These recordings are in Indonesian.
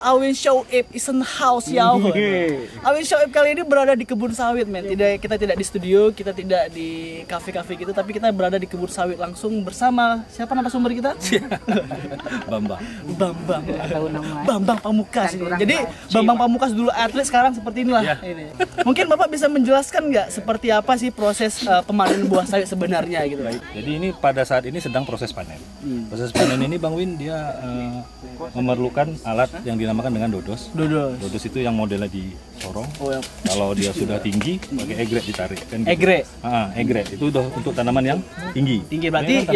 Awin Shoaib is in house ya. Awin Shoaib kali ini berada di kebun sawit, men. Kita tidak di studio, kita tidak di kafe-kafe gitu, tapi kita berada di kebun sawit langsung bersama siapa narasumber kita? Bambang Pamungkas. Jadi Bambang Pamungkas dulu atlet, sekarang seperti inilah. Ini. Mungkin Bapak bisa menjelaskan nggak seperti apa sih proses pemanen buah sawit sebenarnya gitu? Jadi ini pada saat ini sedang proses panen. Proses panen ini Bang Win dia memerlukan alat yang dinamakan dengan dodos. Dodos itu yang modelnya disorong. Kalau dia sudah tinggi, pakai egret ditarik. Kan gitu. Egret itu udah untuk tanaman yang tinggi. Berarti kan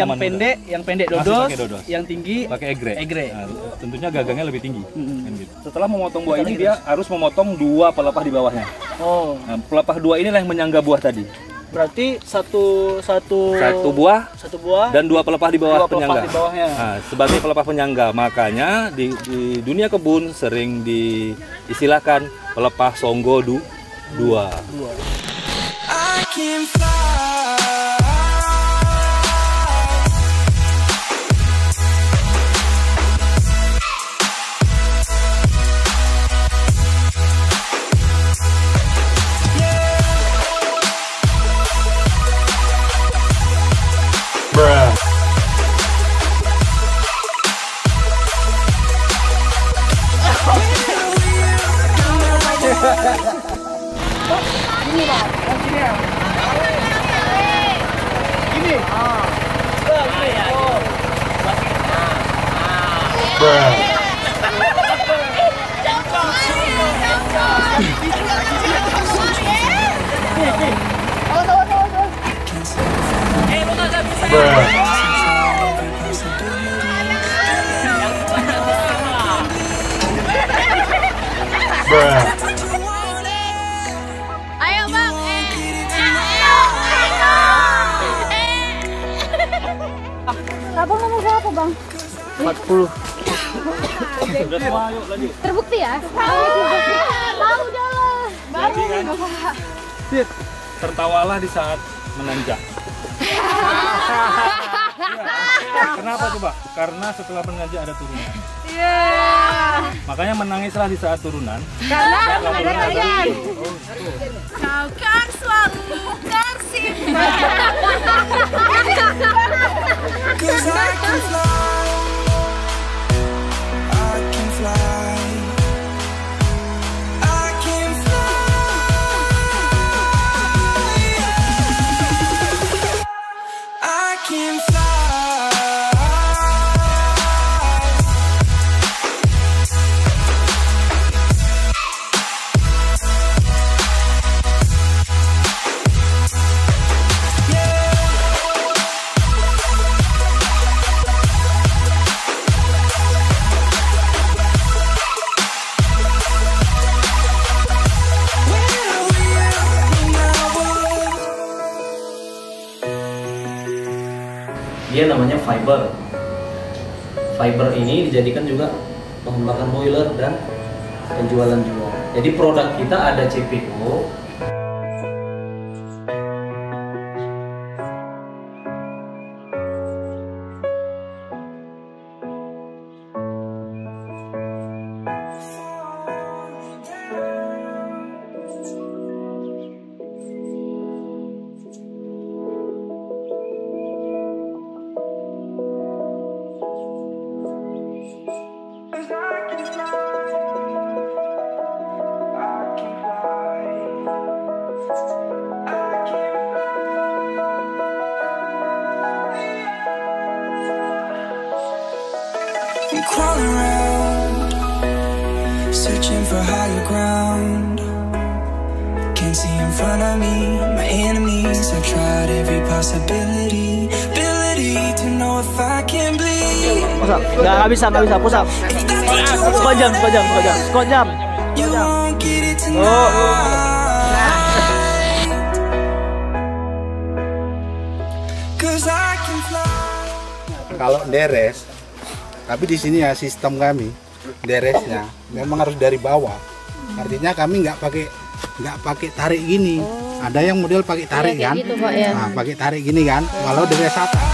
yang pendek dodos, yang tinggi pakai egret. Nah, tentunya gagangnya lebih tinggi. Kan gitu. Setelah memotong buah ini dia harus memotong 2 pelepah di bawahnya. Nah, pelepah 2 inilah yang menyangga buah tadi. Berarti satu buah dan 2 pelepah di bawah penyangga. Nah, sebagai pelepah penyangga, makanya di dunia kebun sering diistilahkan pelepah songgo 2. Ayo Bang, Abang nomor berapa Bang? 40. Terbukti ya? Tahu jalan. Jadi kan, tertawalah di saat menanjak. Kenapa coba? Karena setelah menanjak ada turunan. Makanya menangislah di saat turunan. Karena ada kalian. Kau kan selalu tersimpan. Dia namanya fiber. Fiber ini dijadikan juga bahan bakar boiler dan penjualan juga. Jadi produk kita ada CPO. I'm crawling around, searching for higher ground. Can't see in front of me, my enemies. I've tried every possibility, ability to know if I can bleed. Nggak bisa, pusat. Skot jam. You won't get it tonight. Cause I can fly. Kalau deres, tapi di sini ya sistem kami deresnya memang harus dari bawah. Artinya kami nggak pakai tarik gini. Ada yang model pakai tarik kan? Gitu, Pak, ya. Nah, pakai tarik gini kan. Kalau deres atas